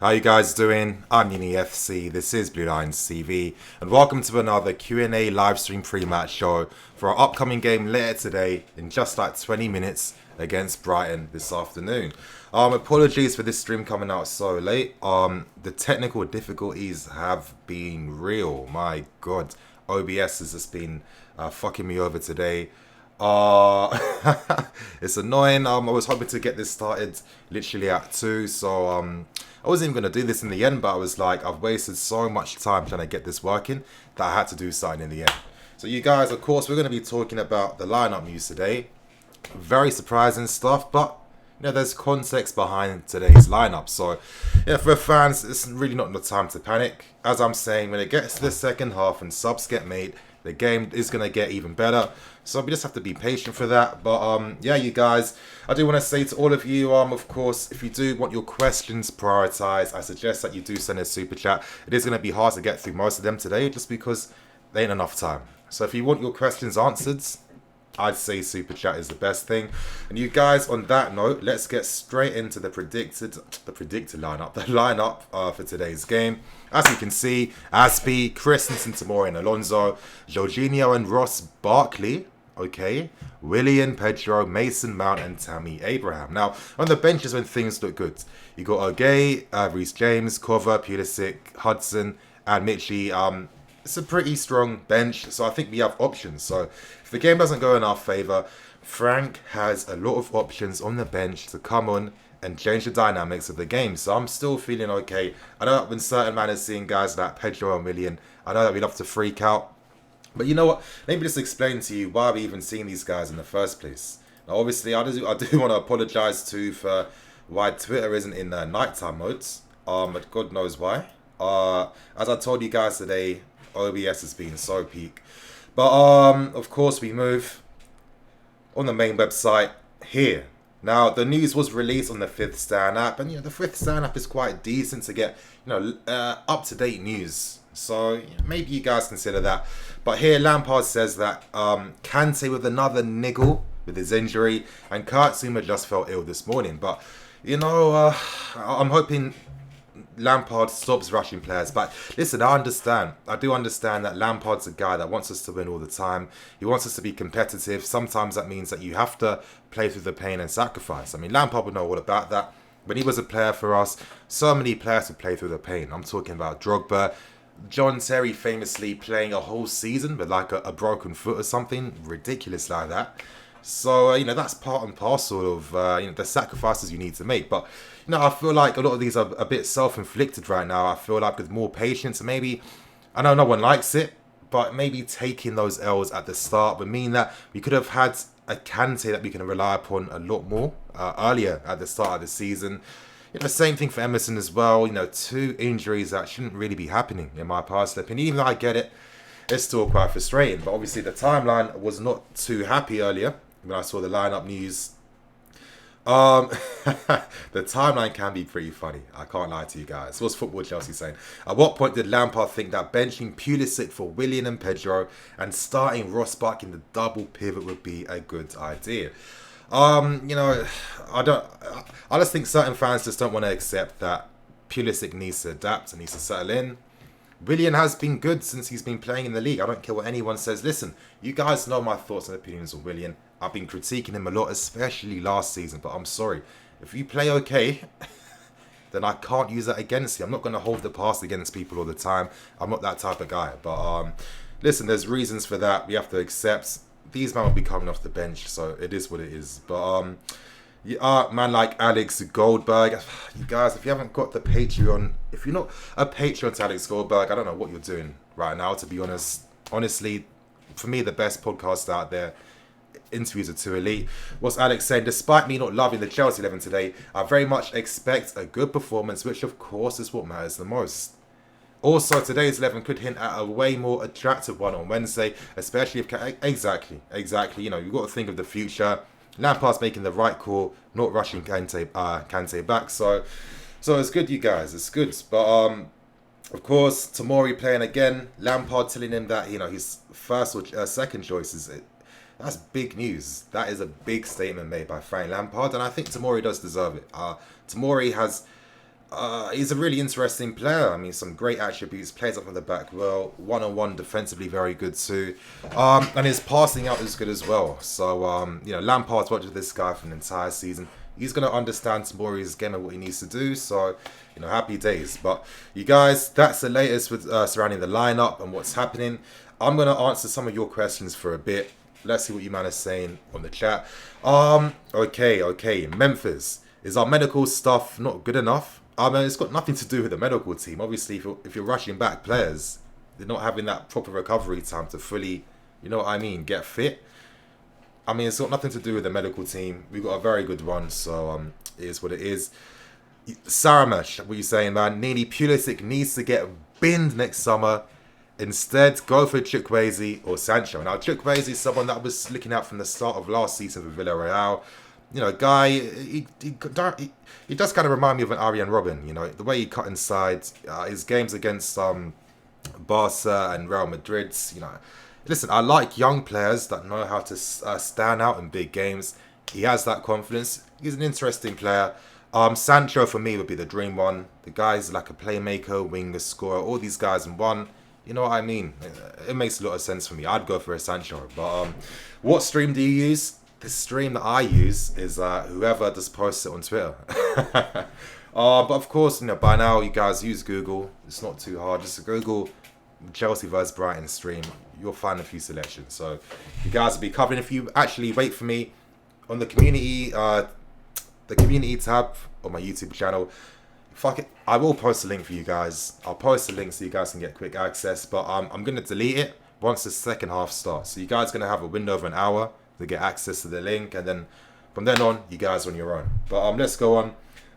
How you guys doing? I'm QnA, this is Blue Lions TV, and welcome to another Q&A livestream pre-match show for our upcoming game later today in just like 20 minutes against Brighton this afternoon. Apologies for this stream coming out so late. The technical difficulties have been real. My God, OBS has just been fucking me over today. It's annoying. I was hoping to get this started literally at 2, so I wasn't even going to do this in the end, but I was like, I've wasted so much time trying to get this working that I had to do something in the end. So you guys, of course, we're going to be talking about the lineup news today. Very surprising stuff, but you know, there's context behind today's lineup. So yeah, for fans, it's really not the time to panic. As I'm saying, when it gets to the second half and subs get made, the game is going to get even better. So we just have to be patient for that. But yeah, you guys, I do want to say to all of you, of course, if you do want your questions prioritized, I suggest that you do send a super chat. It is going to be hard to get through most of them today just because there ain't enough time. So if you want your questions answered, I'd say super chat is the best thing. And you guys, on that note, let's get straight into the predicted lineup for today's game. As you can see, Aspie, Christensen, Tamori and Alonso, Jorginho and Ross Barkley, okay, Willian, Pedro, Mason Mount and Tammy Abraham. Now, on the bench is when things look good. You got Ogay, Reece James, Cover, Pulisic, Hudson and Mitchie. It's a pretty strong bench, so I think we have options. So if the game doesn't go in our favour, Frank has a lot of options on the bench to come on and change the dynamics of the game. So I'm still feeling okay. I know that when certain man is seeing guys like Pedro and Willian, I know that we'd have to freak out. But you know what? Let me just explain to you why we even seeing these guys in the first place. Now obviously I do want to apologise too for why Twitter isn't in nighttime modes. But God knows why. As I told you guys today, OBS has been so peak. But of course we move on the main website here. Now the news was released on the 5th Stan app, and you know the 5th Stan app is quite decent to get up-to-date news. So maybe you guys consider that. But here Lampard says that Kante with another niggle with his injury, and Katsuma just felt ill this morning. But you know, I'm hoping Lampard stops rushing players. But listen, I do understand that Lampard's a guy that wants us to win all the time. He wants us to be competitive. Sometimes that means that you have to play through the pain and sacrifice. I mean, Lampard would know all about that. When he was a player for us, so many players would play through the pain. I'm talking about Drogba, John Terry famously playing a whole season with like a broken foot or something ridiculous like that. So, you know, that's part and parcel of, the sacrifices you need to make. But, you know, I feel like a lot of these are a bit self-inflicted right now. I feel like with more patience, maybe, I know no one likes it, but maybe taking those L's at the start would mean that we could have had a Kante that we can rely upon a lot more earlier at the start of the season. You know, same thing for Emerson as well. You know, 2 injuries that shouldn't really be happening in my personal opinion. Even though I get it, it's still quite frustrating. But obviously the timeline was not too happy earlier when I saw the lineup news. The timeline can be pretty funny. I can't lie to you guys. What's Football Chelsea saying? At what point did Lampard think that benching Pulisic for Willian and Pedro and starting Ross Barkley in the double pivot would be a good idea? You know, I just think certain fans just don't want to accept that Pulisic needs to adapt and needs to settle in. Willian has been good since he's been playing in the league. I don't care what anyone says. Listen, you guys know my thoughts and opinions on Willian. I've been critiquing him a lot, especially last season. But I'm sorry. If you play okay, then I can't use that against you. I'm not going to hold the past against people all the time. I'm not that type of guy. But listen, there's reasons for that. We have to accept. These men will be coming off the bench, so it is what it is. But man like Alex Goldberg, you guys, if you haven't got the Patreon, if you're not a Patreon to Alex Goldberg, I don't know what you're doing right now, to be honest. Honestly, for me, the best podcast out there, interviews are too elite. What's Alex saying? Despite me not loving the Chelsea 11 today, I very much expect a good performance, which of course is what matters the most. Also, today's 11 could hint at a way more attractive one on Wednesday, especially if... Exactly. You know, you've got to think of the future. Lampard's making the right call, not rushing Kante back. So it's good, you guys. It's good. But, of course, Tamori playing again. Lampard telling him that, you know, his first or second choice is... That's big news. That is a big statement made by Frank Lampard. And I think Tamori does deserve it. Tamori has... He's a really interesting player. I mean, some great attributes. Plays up from the back well. One-on-one defensively very good too. And his passing out is good as well. So, Lampard's watching this guy for an entire season. He's going to understand Tomori's game and what he needs to do. So, happy days. But you guys, that's the latest with surrounding the lineup and what's happening. I'm going to answer some of your questions for a bit. Let's see what you man are saying on the chat. Okay. Memphis. Is our medical stuff not good enough? I mean, it's got nothing to do with the medical team. Obviously, if you're rushing back players, they're not having that proper recovery time to fully, get fit. I mean, it's got nothing to do with the medical team. We've got a very good one, so it is what it is. Saramesh, what are you saying, man? Nini Pulisic needs to get binned next summer. Instead, go for Chukwueze or Sancho. Now, Chukwueze is someone that I was looking at from the start of last season for Villarreal. Guy, he does kind of remind me of an Arjen Robben. The way he cut inside, his games against Barca and Real Madrid. Listen, I like young players that know how to stand out in big games. He has that confidence. He's an interesting player. Sancho for me would be the dream one. The guy's like a playmaker, winger, scorer, all these guys in one. You know what I mean? It makes a lot of sense for me. I'd go for a Sancho. But what stream do you use? The stream that I use is whoever just posts it on Twitter. But of course, by now you guys use Google. It's not too hard. Just Google Chelsea vs Brighton stream. You'll find a few selections. So you guys will be covering. If you actually wait for me on the community tab on my YouTube channel, fuck it, I will post a link for you guys. I'll post a link so you guys can get quick access. But I'm gonna delete it once the second half starts. So you guys are gonna have a window of an hour to get access to the link, and then from then on you guys are on your own. But let's go on.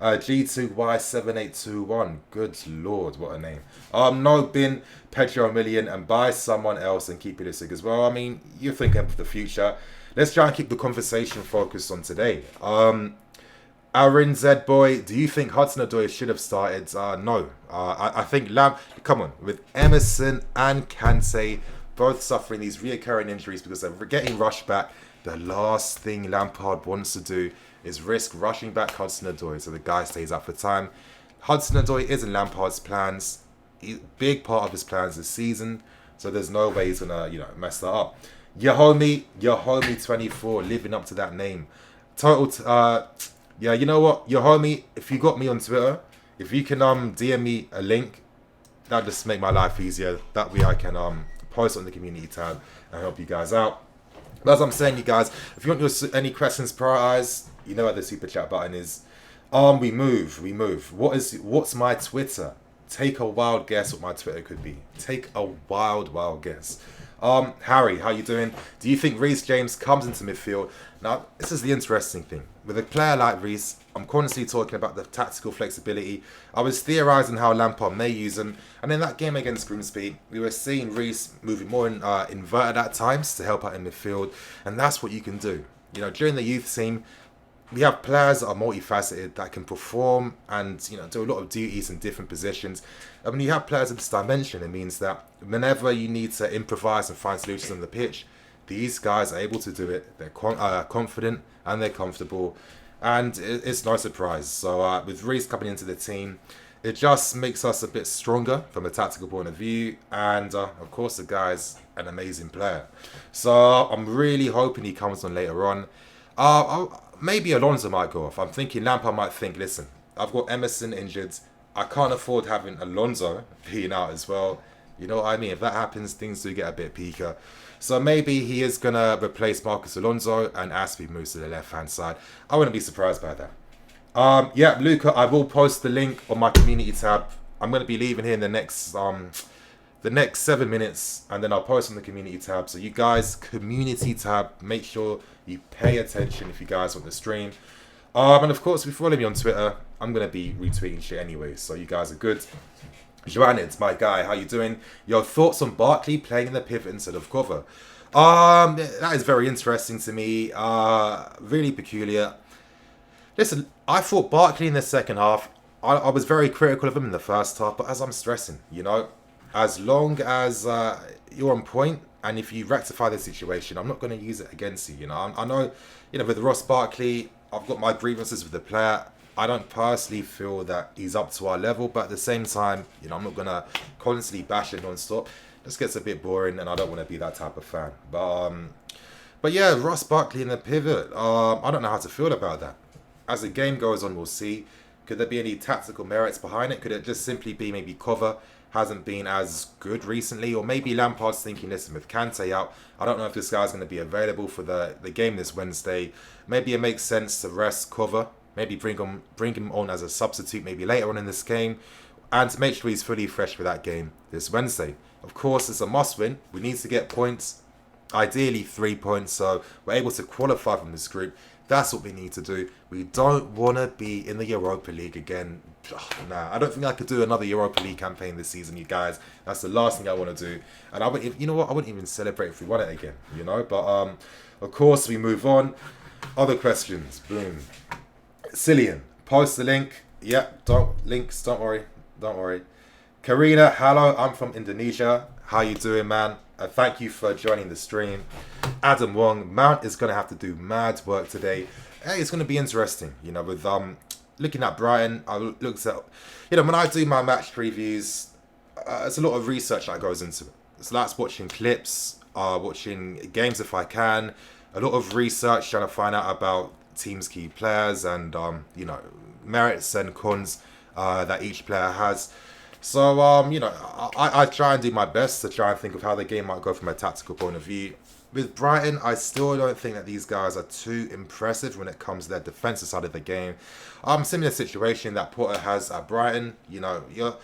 G2Y7821, good lord, what a name. No bin Pedro Million and buy someone else and keep Pulisic as well. I mean, you're thinking of the future. Let's try and keep the conversation focused on today. Aaron Z boy, do you think Hudson-Odoi should have started? No. I think come on, with Emerson and Kante both suffering these reoccurring injuries because they're getting rushed back, the last thing Lampard wants to do is risk rushing back Hudson-Odoi so the guy stays out for time. Hudson-Odoi is in Lampard's plans. Big part of his plans this season, so there's no way he's gonna mess that up. Your homie 24, living up to that name. Yeah, you know what, your homie, if you got me on Twitter, if you can DM me a link, that'll just make my life easier. That way I can post on the community tab and help you guys out. But as I'm saying, you guys, if you want any questions prioritized, you know where the super chat button is. We move. What's my Twitter? Take a wild guess what my Twitter could be. Take a wild guess. Harry, how you doing? Do you think Reece James comes into midfield? Now, this is the interesting thing. With a player like Reece, I'm constantly talking about the tactical flexibility. I was theorising how Lampard may use him. And in that game against Grimsby, we were seeing Reece moving more inverted at times to help out in midfield. And that's what you can do. During the youth team, we have players that are multifaceted that can perform and do a lot of duties in different positions. And when you have players of this dimension, it means that whenever you need to improvise and find solutions on the pitch, these guys are able to do it. They're confident and they're comfortable, and it's no surprise. So with Reece coming into the team, it just makes us a bit stronger from a tactical point of view. And of course, the guy's an amazing player. So I'm really hoping he comes on later on. Maybe Alonso might go off. I'm thinking Lampard might think, listen, I've got Emerson injured. I can't afford having Alonso being out as well. You know what I mean? If that happens, things do get a bit peaker. So maybe he is going to replace Marcus Alonso and Aspie moves to the left-hand side. I wouldn't be surprised by that. Yeah, Luca, I will post the link on my community tab. I'm going to be leaving here in the next 7 minutes, and then I'll post on the community tab. So you guys, community tab, make sure you pay attention if you guys want the stream. And of course, if you follow me on Twitter, I'm going to be retweeting shit anyway, so you guys are good. Joanne, my guy, how you doing? Your thoughts on Barkley playing in the pivot instead of cover? That is very interesting to me. Really peculiar. Listen, I thought Barkley in the second half, I was very critical of him in the first half, but as I'm stressing, as long as you're on point and if you rectify the situation, I'm not going to use it against you. I know, with Ross Barkley, I've got my grievances with the player. I don't personally feel that he's up to our level, but at the same time, I'm not gonna constantly bash it non-stop. This gets a bit boring, and I don't want to be that type of fan. But yeah, Ross Barkley in the pivot. I don't know how to feel about that. As the game goes on, we'll see. Could there be any tactical merits behind it? Could it just simply be maybe cover hasn't been as good recently? Or maybe Lampard's thinking, listen, with Kante out, I don't know if this guy's going to be available for the game this Wednesday. Maybe it makes sense to rest cover. Maybe bring him on as a substitute maybe later on in this game. And to make sure he's fully fresh for that game this Wednesday. Of course, it's a must-win. We need to get points. Ideally 3 points, so we're able to qualify from this group. That's what we need to do. We don't want to be in the Europa League again. Nah, I don't think I could do another Europa League campaign this season, you guys. That's the last thing I want to do. And I wouldn't, you know what? I wouldn't even celebrate if we won it again, But of course, we move on. Other questions. Boom. Cillian, post the link. Yep, don't worry. Karina, hello. I'm from Indonesia. How you doing, man? Thank you for joining the stream. Adam Wong, Mount is going to have to do mad work today. Hey, it's going to be interesting, with looking at Brighton. I looked at, when I do my match previews, it's a lot of research that goes into it. So that's watching clips, watching games if I can, a lot of research trying to find out about teams' key players and, merits and cons that each player has. So, I try and do my best to try and think of how the game might go from a tactical point of view. With Brighton, I still don't think that these guys are too impressive when it comes to their defensive side of the game. Similar situation that Potter has at Brighton. You're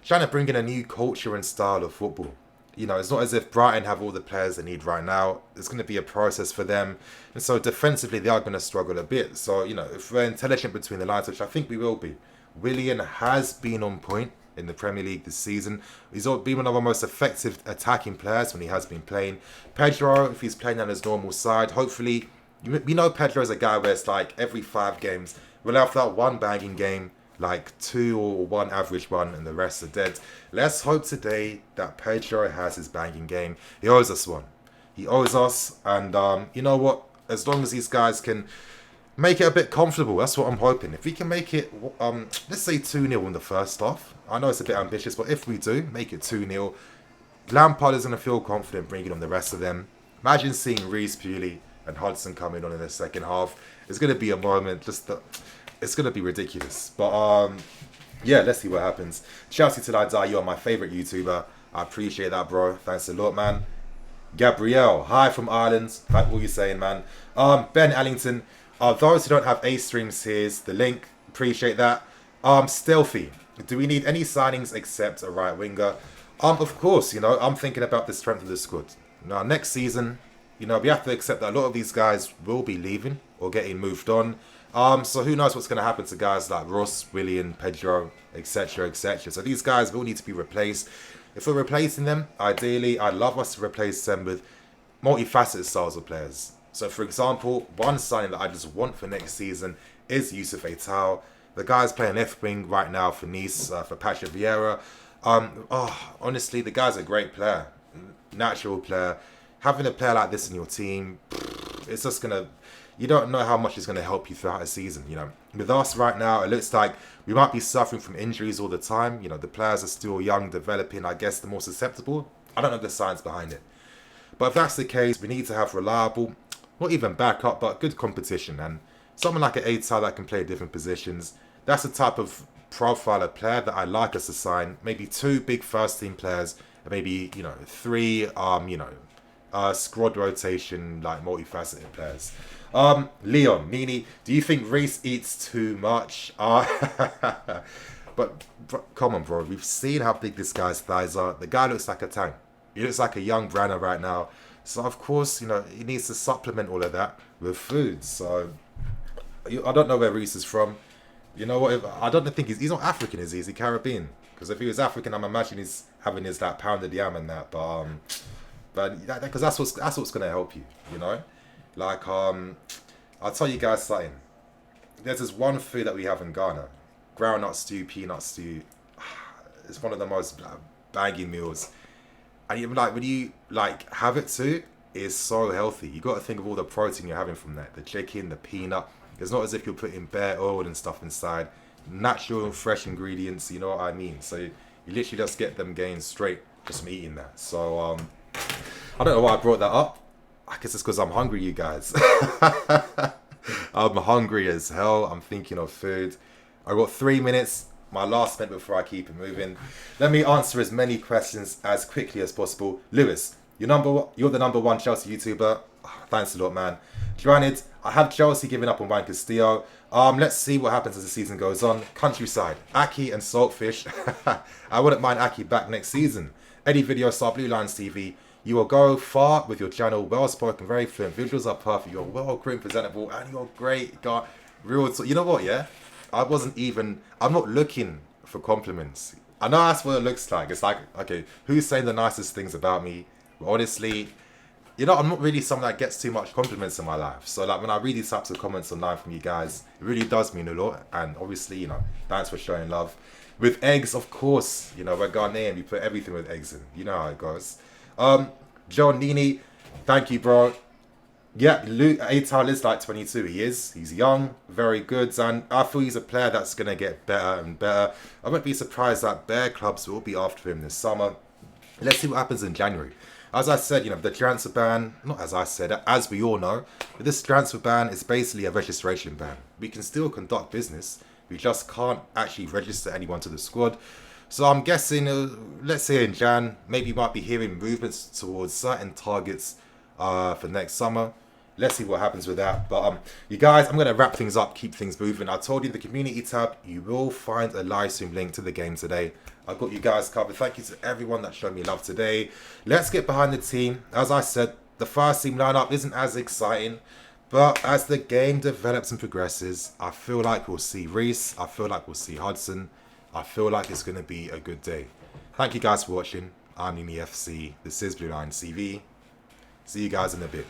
trying to bring in a new culture and style of football. It's not as if Brighton have all the players they need right now. It's going to be a process for them. And so defensively, they are going to struggle a bit. So, if we're intelligent between the lines, which I think we will be, Willian has been on point in the Premier League this season. He's been one of our most effective attacking players when he has been playing. Pedro, if he's playing on his normal side, hopefully, we know Pedro is a guy where it's like every 5 games, we'll have that one banging game, like 2 or 1 average one, and the rest are dead. Let's hope today that Pedro has his banging game. He owes us one. He owes us, and you know what? As long as these guys can make it a bit comfortable, that's what I'm hoping. If we can make it, let's say 2-0 in the first half. I know it's a bit ambitious, but if we do, make it 2-0. Lampard is going to feel confident bringing on the rest of them. Imagine seeing Reece, Bewley and Hudson coming on in the second half. It's going to be a moment, it's going to be ridiculous. But yeah, let's see what happens. Chelsea Till I Die, you are my favourite YouTuber. I appreciate that, bro. Thanks a lot, man. Gabrielle, hi from Ireland. Like what you saying, man. Ben Allington, those who don't have A-stream tiers, the link, appreciate that. Stealthy, do we need any signings except a right winger? Of course, I'm thinking about the strength of the squad. Now, next season, we have to accept that a lot of these guys will be leaving or getting moved on. So who knows what's going to happen to guys like Ross, Willian, Pedro, etc., etc. So these guys will need to be replaced. If we're replacing them, ideally, I'd love us to replace them with multifaceted styles of players. So, for example, one signing that I just want for next season is Yusuf Aital. The guy's playing left wing right now for Nice, for Patrick Vieira. Honestly, the guy's a great player, natural player. Having a player like this in your team, it's just gonna. You don't know how much it's going to help you throughout a season. With us right now, it looks like we might be suffering from injuries all the time. The players are still young, developing. I guess the more susceptible. I don't know the science behind it, but if that's the case, we need to have reliable, not even backup, but good competition, and someone like an Aital that can play different positions. That's the type of profile of player that I like us to sign. Maybe 2 big first team players, and maybe 3 squad rotation, like multifaceted players. Leon, Nini, do you think Reece eats too much? But come on, bro. We've seen how big this guy's thighs are. The guy looks like a tank. He looks like a young Branner right now. So, of course, he needs to supplement all of that with food. So, I don't know where Reece is from. You know what? I don't think he's not African, is he? Is he Caribbean? Because if he was African, I'm imagining he's having his like pounded yam and that. But because that's what's gonna help you. Like I'll tell you guys something. There's this one food that we have in Ghana, groundnut stew, peanut stew. It's one of the most banging meals, and even when you have it too, it's so healthy. You got to think of all the protein you're having from that, the chicken, the peanut. It's not as if you're putting bare oil and stuff inside. Natural, fresh ingredients, you know what I mean? So you literally just get them gains straight just from eating that. So I don't know why I brought that up. I guess it's because I'm hungry, you guys. I'm hungry as hell. I'm thinking of food. I got 3 minutes, my last minute before I keep it moving. Let me answer as many questions as quickly as possible. Lewis, you're the number one Chelsea YouTuber. Oh, thanks a lot, man. Granted, I have Chelsea giving up on Juan Castillo. Let's see what happens as the season goes on. Countryside, Aki and Saltfish. I wouldn't mind Aki back next season. Eddie Video Star Blue Lines TV. You will go far with your channel. Well spoken, very fluent. Visuals are perfect. You're well groomed, presentable, and you're great. God, real. You know what? Yeah, I'm not looking for compliments. I know that's what it looks like. It's like, okay, who's saying the nicest things about me? But honestly, you know, I'm not really someone that gets too much compliments in my life. So like when I read these types of comments online from you guys, it really does mean a lot. And obviously, you know, thanks for showing love. With eggs, of course, you know, we're Ghanaian, we put everything with eggs in. You know how it goes. John Nini, thank you, bro. Yeah, Luke Atal is like 22. He is. He's young, very good, and I feel he's a player that's going to get better and better. I wouldn't be surprised that Bear clubs will be after him this summer. Let's see what happens in January. As I said, you know, the transfer ban, not as I said, as we all know, but this transfer ban is basically a registration ban. We can still conduct business. We just can't actually register anyone to the squad. So I'm guessing, let's say in Jan, maybe you might be hearing movements towards certain targets for next summer. Let's see what happens with that. But you guys, I'm going to wrap things up, keep things moving. I told you the community tab, you will find a live stream link to the game today. I've got you guys covered. Thank you to everyone that showed me love today. Let's get behind the team. As I said, the first team lineup isn't as exciting. But as the game develops and progresses, I feel like we'll see Reece. I feel like we'll see Hudson. I feel like it's going to be a good day. Thank you guys for watching. I'm Nini FC. This is Blue Line TV. See you guys in a bit.